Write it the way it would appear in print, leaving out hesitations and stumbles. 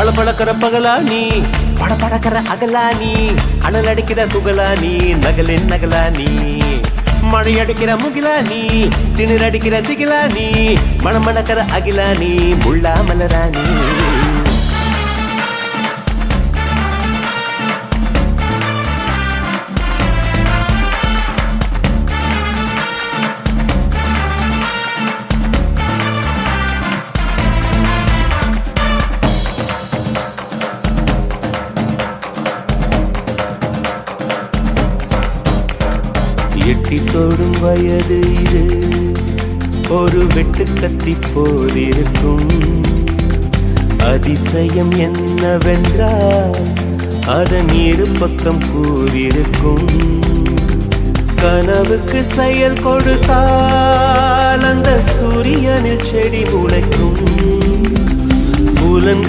பளபளக்கிற பகலா நீ, படபடக்கிற அகலா நீ, அனல் அடிக்கிற துகளா நீ, நகலின் நகலா நீ, மழை அடிக்கிற முகிலா நீ, திணிர் அடிக்கிற திகிலா நீ, மணமணக்கிற அகிலா நீ, முள்ளா மலரா நீ. எட்டி தொடும் வயது இது, ஒரு வெட்டு கத்தி போல் இருக்கும். அதிசயம் என்னவென்றால் அதன் இரு பக்கம் கூறிருக்கும். கனவுக்கு செயல் கொடுத்தால் அந்த சூரியனில் செடி முளைக்கும். புலன்கள்